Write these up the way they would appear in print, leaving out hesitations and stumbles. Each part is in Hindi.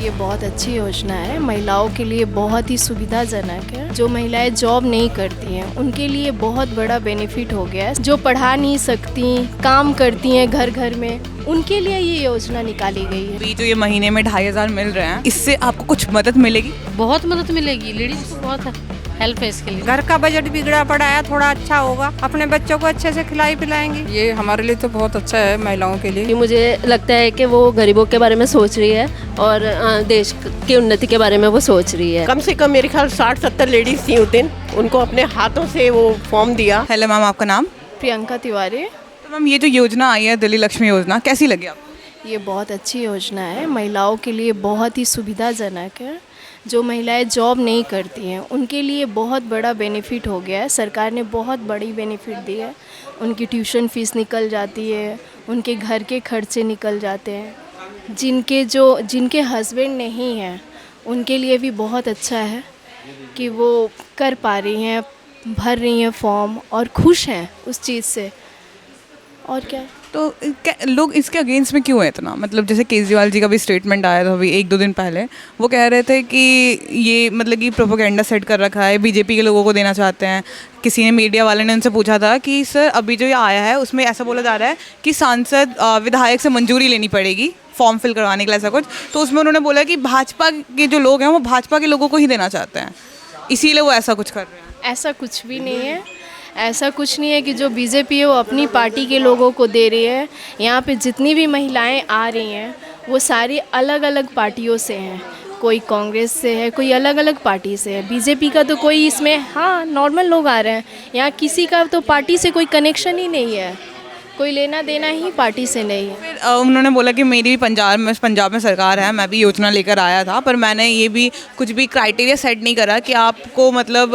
ये बहुत अच्छी योजना है, महिलाओं के लिए बहुत ही सुविधाजनक है। जो महिलाएं जॉब नहीं करती हैं उनके लिए बहुत बड़ा बेनिफिट हो गया है। जो पढ़ा नहीं सकती, काम करती हैं घर घर में, उनके लिए ये योजना निकाली गई है। अभी जो ये महीने में 2,500 मिल रहे हैं, इससे आपको कुछ मदद मिलेगी? बहुत मदद मिलेगी, लेडीज को बहुत हेल्प है इसके लिए। घर का बजट बिगड़ा पड़ा है, थोड़ा अच्छा होगा, अपने बच्चों को अच्छे से खिलाई पिलाएंगे। ये हमारे लिए तो बहुत अच्छा है, महिलाओं के लिए। मुझे लगता है कि वो गरीबों के बारे में सोच रही है और देश की उन्नति के बारे में वो सोच रही है। कम से कम मेरे ख्याल 60-70 लेडीज थी उस दिन, उनको अपने हाथों से वो फॉर्म दिया। हेलो मैम, आपका नाम? प्रियंका तिवारी। तो मैम, ये जो योजना आई है दिल्ली लक्ष्मी योजना, कैसी लगी आपको? ये बहुत अच्छी योजना है, महिलाओं के लिए बहुत ही सुविधाजनक है। जो महिलाएं जॉब नहीं करती हैं उनके लिए बहुत बड़ा बेनिफिट हो गया है। सरकार ने बहुत बड़ी बेनिफिट दी है। उनकी ट्यूशन फ़ीस निकल जाती है, उनके घर के खर्चे निकल जाते हैं। जिनके हस्बैंड नहीं हैं उनके लिए भी बहुत अच्छा है कि वो कर पा रही हैं, भर रही हैं फॉर्म और खुश हैं उस चीज़ से। और क्या तो लोग इसके अगेंस्ट में क्यों है इतना? मतलब जैसे केजरीवाल जी का भी स्टेटमेंट आया था अभी 1-2 दिन पहले, वो कह रहे थे कि ये मतलब कि प्रोपेगेंडा सेट कर रखा है, बीजेपी के लोगों को देना चाहते हैं। किसी ने, मीडिया वाले ने उनसे पूछा था कि सर अभी जो ये आया है उसमें ऐसा बोला जा रहा है कि सांसद विधायक से मंजूरी लेनी पड़ेगी फॉर्म फिल करवाने के लिए, ऐसा कुछ। तो उसमें उन्होंने बोला कि भाजपा के जो लोग हैं वो भाजपा के लोगों को ही देना चाहते हैं, इसीलिए वो ऐसा कुछ कर रहे हैं। ऐसा कुछ भी नहीं है। ऐसा कुछ नहीं है कि जो बीजेपी है वो अपनी पार्टी के लोगों को दे रही है। यहाँ पे जितनी भी महिलाएं आ रही हैं वो सारी अलग अलग पार्टियों से हैं। कोई कांग्रेस से है, कोई अलग अलग पार्टी से है। बीजेपी का तो कोई इसमें, हाँ, नॉर्मल लोग आ रहे हैं। यहाँ किसी का तो पार्टी से कोई कनेक्शन ही नहीं है, कोई लेना देना ही पार्टी से नहीं है। फिर उन्होंने बोला कि मेरी भी पंजाब में सरकार है, मैं भी योजना लेकर आया था, पर मैंने ये भी कुछ भी क्राइटेरिया सेट नहीं करा कि आपको मतलब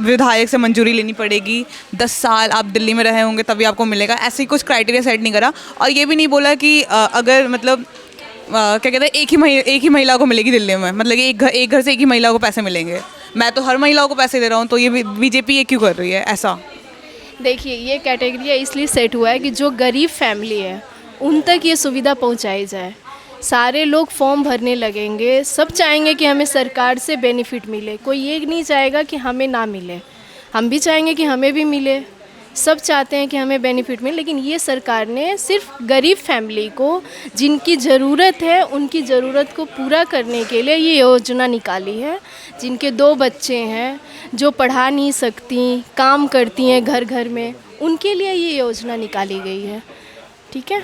विधायक से मंजूरी लेनी पड़ेगी, 10 साल आप दिल्ली में रहे होंगे तभी आपको मिलेगा, ऐसे ही कुछ क्राइटेरिया सेट नहीं करा। और ये भी नहीं बोला कि अगर मतलब क्या कहते हैं एक ही महिला को मिलेगी दिल्ली में, मतलब कि एक घर से एक ही महिला को पैसे मिलेंगे। मैं तो हर महिलाओं को पैसे दे रहा हूँ, तो ये बीजेपी ये क्यों कर रही है ऐसा? देखिए, ये कैटेगरी इसलिए सेट हुआ है कि जो गरीब फैमिली है उन तक ये सुविधा पहुंचाई जाए। सारे लोग फॉर्म भरने लगेंगे, सब चाहेंगे कि हमें सरकार से बेनिफिट मिले, कोई ये नहीं चाहेगा कि हमें ना मिले। हम भी चाहेंगे कि हमें भी मिले, सब चाहते हैं कि हमें बेनिफिट मिले। लेकिन ये सरकार ने सिर्फ गरीब फैमिली को, जिनकी ज़रूरत है, उनकी ज़रूरत को पूरा करने के लिए ये योजना निकाली है। जिनके 2 बच्चे हैं, जो पढ़ा नहीं सकती, काम करती हैं घर घर में, उनके लिए ये योजना निकाली गई है। ठीक है।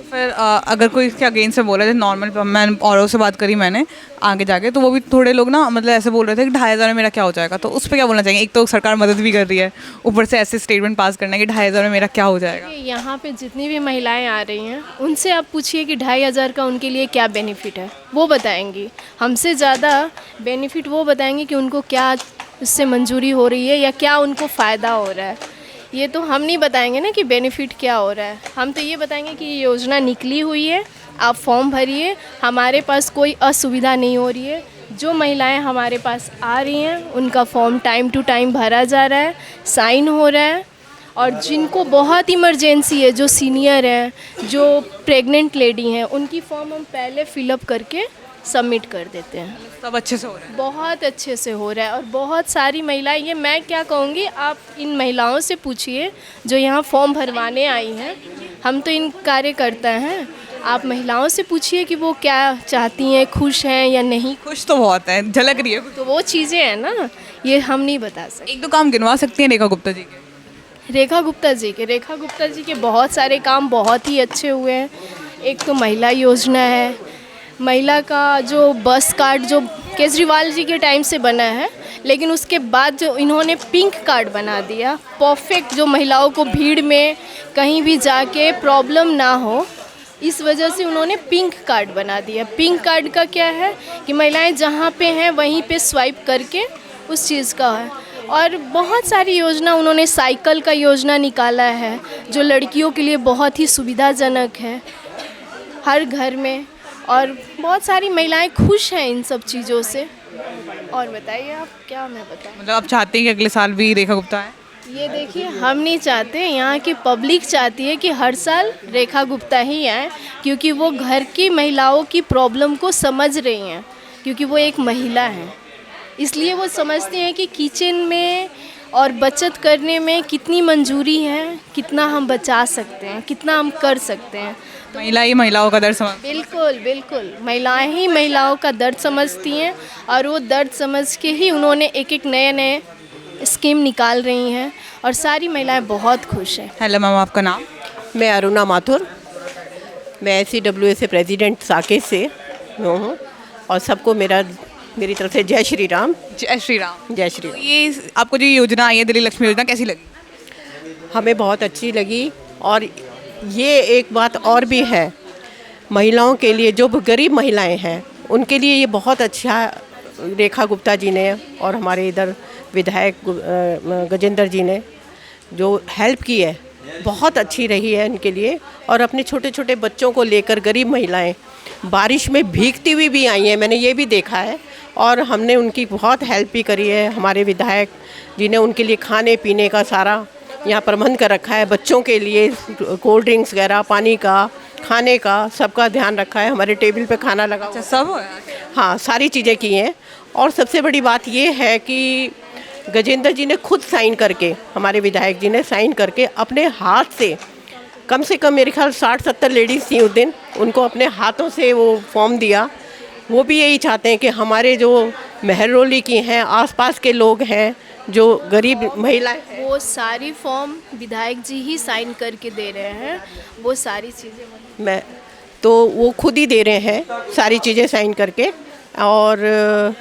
फिर अगर कोई इसके अगेंस्ट में बोल रहे थे, नॉर्मल मैं औरों से बात करी मैंने आगे जाके, तो वो भी थोड़े लोग ना मतलब ऐसे बोल रहे थे कि 2,500 में मेरा क्या हो जाएगा। तो उस पर क्या बोलना चाहिए? एक तो सरकार मदद भी कर रही है, ऊपर से ऐसे स्टेटमेंट पास करना कि 2,500 में मेरा क्या हो जाएगा। यहाँ पे जितनी भी महिलाएं आ रही हैं उनसे आप पूछिए कि 2,500 का उनके लिए क्या बेनिफिट है, वो बताएंगी। हमसे ज़्यादा बेनिफिट वो बताएंगे कि उनको क्या उससे मंजूरी हो रही है या क्या उनको फ़ायदा हो रहा है। ये तो हम नहीं बताएंगे ना कि बेनिफिट क्या हो रहा है। हम तो ये बताएंगे कि ये योजना निकली हुई है, आप फॉर्म भरिए, हमारे पास कोई असुविधा नहीं हो रही है। जो महिलाएं हमारे पास आ रही हैं उनका फॉर्म टाइम टू टाइम भरा जा रहा है, साइन हो रहा है। और जिनको बहुत इमरजेंसी है, जो सीनियर हैं, जो प्रेग्नेंट लेडी हैं, उनकी फॉर्म हम पहले फिलअप करके सबमिट कर देते हैं। सब अच्छे से हो रहा है? बहुत अच्छे से हो रहा है। और बहुत सारी महिलाएं, ये मैं क्या कहूँगी, आप इन महिलाओं से पूछिए जो यहाँ फॉर्म भरवाने आई हैं। हम तो इन कार्यकर्ता हैं, आप महिलाओं से पूछिए कि वो क्या चाहती हैं, खुश हैं या नहीं। खुश तो बहुत है, झलक रही है। तो वो चीज़ें हैं ना, ये हम नहीं बता सकते। 1-2 काम गिनवा सकती हैं रेखा गुप्ता जी के? रेखा गुप्ता जी के बहुत सारे काम बहुत ही अच्छे हुए हैं। एक तो महिला योजना है, महिला का जो बस कार्ड जो केजरीवाल जी के टाइम से बना है, लेकिन उसके बाद जो इन्होंने पिंक कार्ड बना दिया, परफेक्ट, जो महिलाओं को भीड़ में कहीं भी जाके प्रॉब्लम ना हो, इस वजह से उन्होंने पिंक कार्ड बना दिया। पिंक कार्ड का क्या है कि महिलाएं जहाँ पे हैं वहीं पे स्वाइप करके उस चीज़ का है। और बहुत सारी योजना उन्होंने, साइकिल का योजना निकाला है जो लड़कियों के लिए बहुत ही सुविधाजनक है हर घर में। और बहुत सारी महिलाएं खुश हैं इन सब चीज़ों से। और बताइए आप, क्या मैं बताऊं? मतलब आप चाहते हैं कि अगले साल भी रेखा गुप्ता आए? ये देखिए, हम नहीं चाहते, यहाँ की पब्लिक चाहती है कि हर साल रेखा गुप्ता ही आए, क्योंकि वो घर की महिलाओं की प्रॉब्लम को समझ रही हैं, क्योंकि वो एक महिला है। इसलिए वो समझती हैं कि किचन में और बचत करने में कितनी मंजूरी है, कितना हम बचा सकते हैं, कितना हम कर सकते हैं। महिला ही महिलाओं का दर्द समझ। बिल्कुल बिल्कुल, महिलाएं ही महिलाओं का दर्द समझती हैं, और वो दर्द समझ के ही उन्होंने एक एक नए स्कीम निकाल रही हैं, और सारी महिलाएं बहुत खुश हैं। हेलो मैम, आपका नाम? मैं अरुणा माथुर, मैं SCWA से प्रेसिडेंट साकेत से हूँ, और सबको मेरी तरफ से जय श्री राम। जय श्री राम। जय श्री राम। ये आपको जो योजना आई है दिल्ली लक्ष्मी योजना, कैसी लगी? हमें बहुत अच्छी लगी, और ये एक बात और भी है, महिलाओं के लिए, जो गरीब महिलाएं हैं उनके लिए ये बहुत अच्छा रेखा गुप्ता जी ने और हमारे इधर विधायक गजेंद्र जी ने जो हेल्प की है, बहुत अच्छी रही है इनके लिए। और अपने छोटे छोटे बच्चों को लेकर गरीब महिलाएं बारिश में भीगती हुई भी आई हैं, मैंने ये भी देखा है, और हमने उनकी बहुत हेल्प भी करी है। हमारे विधायक जी ने उनके लिए खाने पीने का सारा यहाँ प्रबंध कर रखा है, बच्चों के लिए कोल्ड ड्रिंक्स वगैरह, पानी का, खाने का, सबका ध्यान रखा है। हमारे टेबल पे खाना लगा हुआ है। सब हो? हाँ, सारी चीज़ें की हैं। और सबसे बड़ी बात ये है कि गजेंद्र जी ने खुद साइन करके, हमारे विधायक जी ने साइन करके अपने हाथ से कम मेरे ख्याल 60-70 लेडीज़ थी उस दिन, उनको अपने हाथों से वो फॉर्म दिया। वो भी यही चाहते हैं कि हमारे जो मेहरौली की हैं, आसपास के लोग हैं, जो गरीब महिलाएं हैं, वो सारी फॉर्म विधायक जी ही साइन करके दे रहे हैं, वो सारी चीज़ें तो वो खुद ही दे रहे हैं सारी चीज़ें साइन करके। और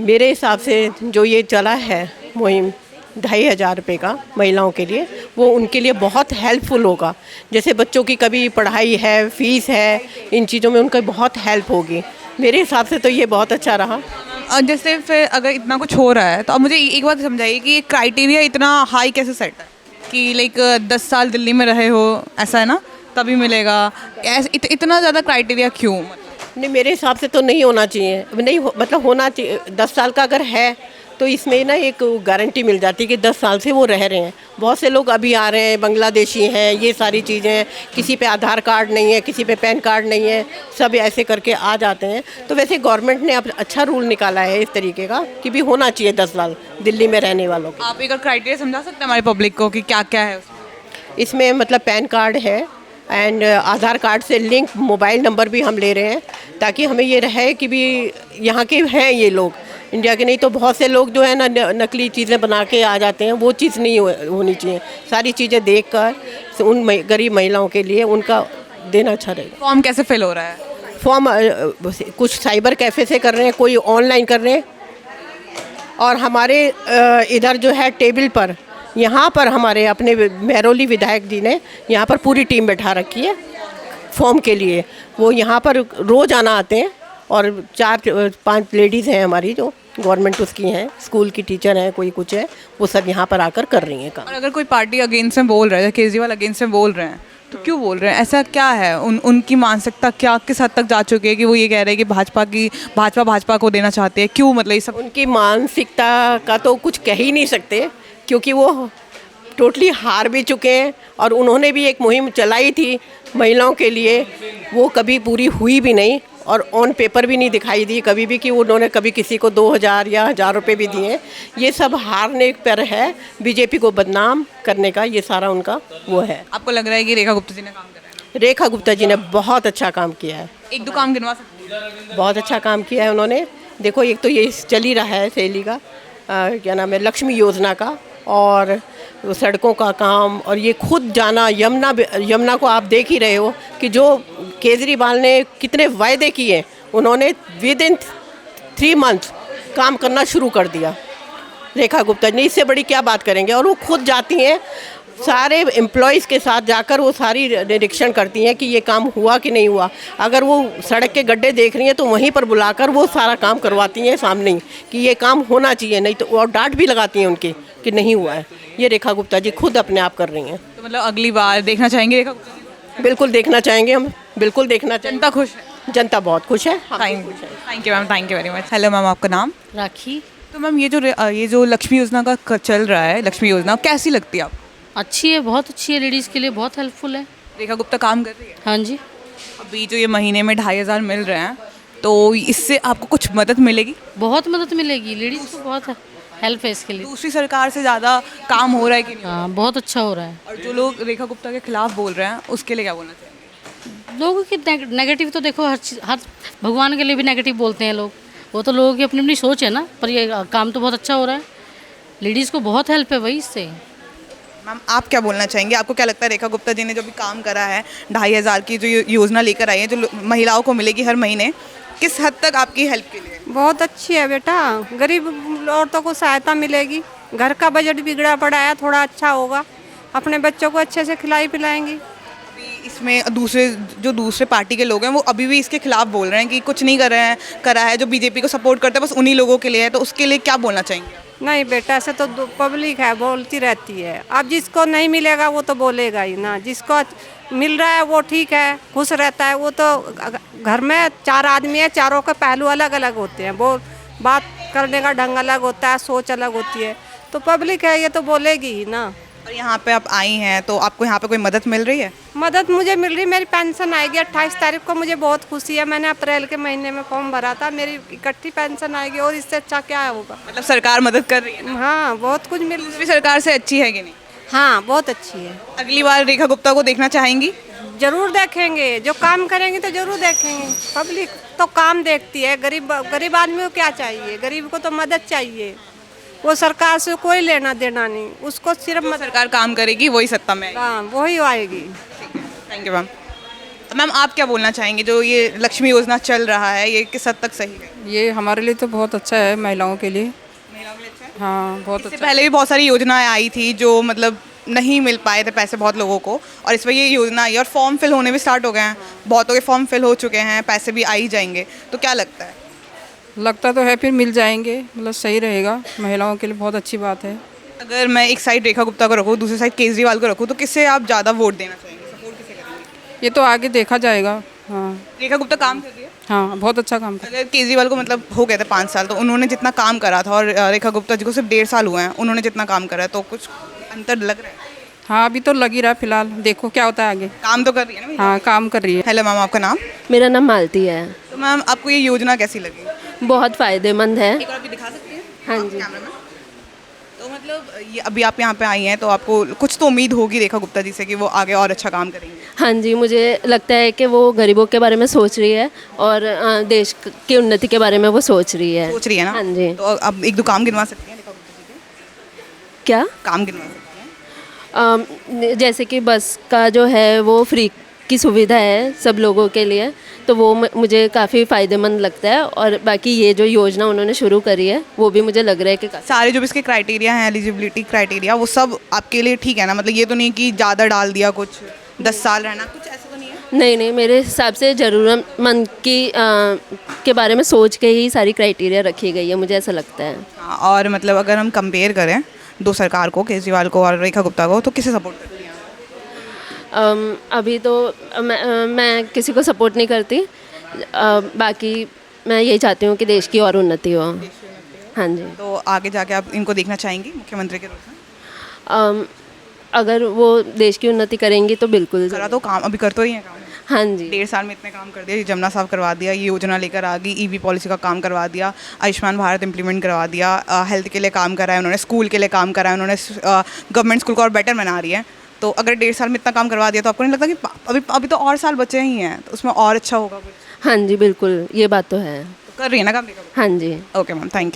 मेरे हिसाब से जो ये चला है मुहिम 2500 रुपये का महिलाओं के लिए, वो उनके लिए बहुत हेल्पफुल होगा। जैसे बच्चों की कभी पढ़ाई है, फीस है, इन चीज़ों में उनका बहुत हेल्प होगी। मेरे हिसाब से तो ये बहुत अच्छा रहा। जैसे फिर अगर इतना कुछ हो रहा है तो अब मुझे एक बात समझाइए कि ये क्राइटेरिया इतना हाई कैसे सेट है कि लाइक 10 साल दिल्ली में रहे हो, ऐसा है ना, तभी मिलेगा? इतना ज़्यादा क्राइटेरिया क्यों? नहीं, मेरे हिसाब से तो नहीं होना चाहिए, मतलब होना चाहिए। 10 साल का अगर है तो इसमें ना एक गारंटी मिल जाती है कि 10 साल से वो रह रहे हैं। बहुत से लोग अभी आ रहे हैं, बांग्लादेशी हैं, ये सारी चीज़ें, किसी पे आधार कार्ड नहीं है, किसी पे पैन कार्ड नहीं है, सब ऐसे करके आ जाते हैं। तो वैसे गवर्नमेंट ने अब अच्छा रूल निकाला है इस तरीके का कि भी होना चाहिए 10 साल दिल्ली में रहने वालों को। आप एक क्राइटेरिया समझा सकते हैं हमारी पब्लिक को कि क्या क्या है इसमें? मतलब पैन कार्ड है, एंड आधार कार्ड से लिंक मोबाइल नंबर भी हम ले रहे हैं, ताकि हमें ये रहे कि भी यहाँ के हैं ये लोग, इंडिया के। नहीं तो बहुत से लोग जो है ना नकली चीज़ें बना के आ जाते हैं, वो चीज़ नहीं होनी चाहिए। सारी चीज़ें देखकर उन गरीब महिलाओं के लिए उनका देना अच्छा रहेगा। फॉर्म कैसे फिल हो रहा है? फॉर्म कुछ साइबर कैफ़े से कर रहे हैं, कोई ऑनलाइन कर रहे हैं, और हमारे इधर जो है टेबल पर, यहाँ पर हमारे अपने मेहरौली विधायक जी ने यहाँ पर पूरी टीम बैठा रखी है फॉर्म के लिए। वो यहाँ पर रोज़ आना आते हैं, और 4-5 लेडीज़ हैं हमारी जो गवर्नमेंट उसकी हैं, स्कूल की टीचर हैं, कोई कुछ है, वो सब यहाँ पर आकर कर रही हैं काम। और अगर कोई पार्टी अगेंस्ट में बोल रहा है, केजरीवाल अगेंस्ट में बोल रहे हैं, तो क्यों बोल रहे हैं? ऐसा क्या है? उनकी मानसिकता क्या किस हद तक जा चुकी है कि वो ये कह रहे हैं कि भाजपा को देना चाहते हैं? क्यों, मतलब ये सब? उनकी मानसिकता का तो कुछ कह ही नहीं सकते, क्योंकि वो टोटली हार भी चुके हैं। और उन्होंने भी एक मुहिम चलाई थी महिलाओं के लिए, वो कभी पूरी हुई भी नहीं, और ऑन पेपर भी नहीं दिखाई दी कभी भी कि उन्होंने कभी किसी को 2000 या 1000 रुपये भी दिए। ये सब हारने पर है, बीजेपी को बदनाम करने का ये सारा उनका वो है। आपको लग रहा है कि रेखा गुप्ता जी ने काम करा है? रेखा गुप्ता जी ने बहुत अच्छा काम किया है। एक दो काम गिनवा सकते हैं? बहुत अच्छा काम किया है उन्होंने। देखो, एक तो ये चल ही रहा है सहेली का क्या नाम है, लक्ष्मी योजना का, और सड़कों का काम, और ये खुद जाना यमुना को आप देख ही रहे हो कि जो केजरीवाल ने कितने वायदे किए, उन्होंने विदिन 3 मंथ काम करना शुरू कर दिया रेखा गुप्ता जी। इससे बड़ी क्या बात करेंगे? और वो खुद जाती हैं सारे एम्प्लॉयज़ के साथ जाकर, वो सारी निरीक्षण करती हैं कि ये काम हुआ कि नहीं हुआ। अगर वो सड़क के गड्ढे देख रही हैं तो वहीं पर बुलाकर वो सारा काम करवाती हैं सामने ही कि ये काम होना चाहिए, नहीं तो, और डांट भी लगाती हैं उनकी कि नहीं हुआ है। ये रेखा गुप्ता जी खुद अपने आप कर रही हैं। तो मतलब अगली बार देखना चाहेंगे रेखा गुप्ता जी? बिल्कुल देखना चाहेंगे हम, बिल्कुल देखना चाहेंगे। जनता खुश है? जनता बहुत खुश है। Thank you ma'am, thank you very much. Hello ma'am, आपका नाम? राखी। तो मैम ये जो लक्ष्मी योजना का चल रहा है, लक्ष्मी योजना कैसी लगती है आपको? अच्छी है, बहुत अच्छी है, लेडीज़ के लिए बहुत हेल्पफुल है। रेखा गुप्ता काम कर रही है। हाँ जी। अभी जो ये महीने में 2,500 मिल रहे हैं, तो इससे आपको कुछ मदद मिलेगी? बहुत मदद मिलेगी, लेडीज़ को बहुत हेल्प है इसके लिए। दूसरी सरकार से ज़्यादा काम हो रहा है कि नहीं? हाँ, बहुत अच्छा हो रहा है। और जो लोग रेखा गुप्ता के खिलाफ बोल रहे हैं उसके लिए क्या बोलना चाहिए? लोगों की नेगेटिव तो देखो, हर भगवान के लिए भी नेगेटिव बोलते हैं लोग, वो तो लोगों की अपनी अपनी सोच है ना, पर ये काम तो बहुत अच्छा हो रहा है, लेडीज़ को बहुत हेल्प है वही इससे। मैम आप क्या बोलना चाहेंगे? आपको क्या लगता है रेखा गुप्ता जी ने जो भी काम करा है, 2,500 की जो योजना लेकर आई है, जो महिलाओं को मिलेगी हर महीने, किस हद तक आपकी हेल्प के लिए? बहुत अच्छी है बेटा, गरीब औरतों को सहायता मिलेगी, घर का बजट बिगड़ा पड़ा है, थोड़ा अच्छा होगा, अपने बच्चों को अच्छे से खिलाई पिलाएंगी। अभी इसमें दूसरे पार्टी के लोग हैं वो अभी भी इसके खिलाफ बोल रहे हैं कि कुछ नहीं करा है, जो बीजेपी को सपोर्ट करते हैं बस उन्हीं लोगों के लिए है, तो उसके लिए क्या बोलना चाहेंगे? नहीं बेटा, ऐसे तो पब्लिक है, बोलती रहती है। अब जिसको नहीं मिलेगा वो तो बोलेगा ही ना, जिसको मिल रहा है वो ठीक है, खुश रहता है। वो तो घर में 4 आदमी है, चारों के पहलू अलग अलग होते हैं, वो बात करने का ढंग अलग होता है, सोच अलग होती है, तो पब्लिक है ये तो बोलेगी ही ना। और यहाँ पे आप आई हैं तो आपको यहाँ पे कोई मदद मिल रही है? मदद मुझे मिल रही, मेरी पेंशन आएगी 28 तारीख को, मुझे बहुत खुशी है। मैंने अप्रैल के महीने में फॉर्म भरा था, मेरी इकट्ठी पेंशन आएगी, और इससे अच्छा क्या होगा। मतलब सरकार मदद कर रही है ना? हाँ, बहुत कुछ मिल दूसरी सरकार से अच्छी है कि नहीं? हाँ, बहुत अच्छी है। अगली बार रेखा गुप्ता को देखना चाहेंगी? जरूर देखेंगे, जो काम करेंगे तो जरूर देखेंगे। पब्लिक तो काम देखती है, गरीब आदमी को क्या चाहिए, गरीब को तो मदद चाहिए, वो सरकार से कोई लेना देना नहीं, उसको सिर्फ मदद। सरकार काम करेगी वही सत्ता में आएगी। हाँ, वही आएगी। Thank you ma'am. मैम आप क्या बोलना चाहेंगे, जो ये लक्ष्मी योजना चल रहा है ये किस हद तक सही है? ये हमारे लिए तो बहुत अच्छा है, महिलाओं के लिए। महिलाओं के लिए अच्छा है? हाँ, बहुत इससे अच्छा। पहले भी बहुत सारी योजनाएं आई थी जो मतलब नहीं मिल पाए थे पैसे बहुत लोगों को, और इस पर ये योजना आई और फॉर्म फिल होने भी स्टार्ट हो गए हैं, बहुतों के फॉर्म फिल हो चुके हैं, पैसे भी आ ही जाएंगे, तो क्या लगता है? लगता तो है फिर मिल जाएंगे, मतलब सही रहेगा, महिलाओं के लिए बहुत अच्छी बात है। अगर मैं एक साइड रेखा गुप्ता को रखूँ, दूसरी साइड केजरीवाल को रखूँ, तो किससे आप ज़्यादा वोट देना चाहेंगे, सपोर्ट किसे करेंगे? ये तो आगे देखा जाएगा। हाँ, रेखा गुप्ता काम कर रही है। हाँ, बहुत अच्छा काम कर। अगर केजरीवाल को मतलब हो गए थे 5 साल, तो उन्होंने जितना काम करा था और रेखा गुप्ता जी को सिर्फ 1.5 साल हुए हैं, उन्होंने जितना काम करा है, तो कुछ अंतर लग रहा है? हाँ, अभी तो लग ही रहा है, फिलहाल देखो क्या होता है आगे। काम तो कर रही है ना? हाँ, काम कर रही है। हेलो मैम, आपका नाम? मेरा नाम मालती है। तो मैम आपको ये योजना कैसी लगी? बहुत फ़ायदेमंद है। एक बार भी दिखा सकती हैं? हाँ जी। कैमरा में। तो मतलब ये अभी आप यहाँ पे आई हैं तो आपको कुछ तो उम्मीद होगी रेखा गुप्ता जी से कि वो आगे और अच्छा काम करेंगे। हाँ जी, मुझे लगता है कि वो गरीबों के बारे में सोच रही है और देश की उन्नति के बारे में वो सोच रही है। सोच रही है ना? हाँ जी। तो अब 1-2 काम गिनवा सकती हैं रेखा गुप्ता जी के? क्या? काम गिनवा सकती हैं? जैसे कि बस का जो है वो फ्री की सुविधा है सब लोगों के लिए, तो वो मुझे काफ़ी फ़ायदेमंद लगता है। और बाकी ये जो योजना उन्होंने शुरू करी है वो भी मुझे लग रहा है कि सारे जो भी इसके क्राइटेरिया हैं, एलिजिबिलिटी क्राइटेरिया, वो सब आपके लिए ठीक है ना? मतलब ये तो नहीं कि ज़्यादा डाल दिया, कुछ 10 साल रहना, कुछ ऐसा तो नहीं है? नहीं, मेरे हिसाब से ज़रूरतमंद के बारे में सोच के ही सारी क्राइटेरिया रखी गई है, मुझे ऐसा लगता है। हाँ, और मतलब अगर हम कंपेयर करें दो सरकार को, केजरीवाल को और रेखा गुप्ता को, तो किसे सपोर्ट करती हैं? अभी तो मैं किसी को सपोर्ट नहीं करती। बाकी मैं यही चाहती हूँ कि देश की और उन्नति हो। हाँ जी। तो आगे जाके आप इनको देखना चाहेंगी मुख्यमंत्री के रूप में? अगर वो देश की उन्नति करेंगी तो बिल्कुल। करा तो काम, अभी कर तो रही हैं काम। हाँ जी। 1.5 साल में इतने काम कर दिया, जमुना साफ करवा दिया, ये योजना लेकर आ गई, ईवी पॉलिसी का काम करवा दिया, आयुष्मान भारत इम्प्लीमेंट करवा दिया, हेल्थ के लिए काम करा है उन्होंने, स्कूल के लिए काम करा है उन्होंने, गवर्नमेंट स्कूल को और बेटर बना रही है। तो अगर 1.5 साल में इतना काम करवा दिया तो आपको नहीं लगता कि अभी तो और साल बचे ही हैं, तो उसमें और अच्छा होगा कुछ? हाँ जी, बिल्कुल, ये बात तो है। तो कर रही है ना काम? हाँ जी। Okay ma'am, thank you.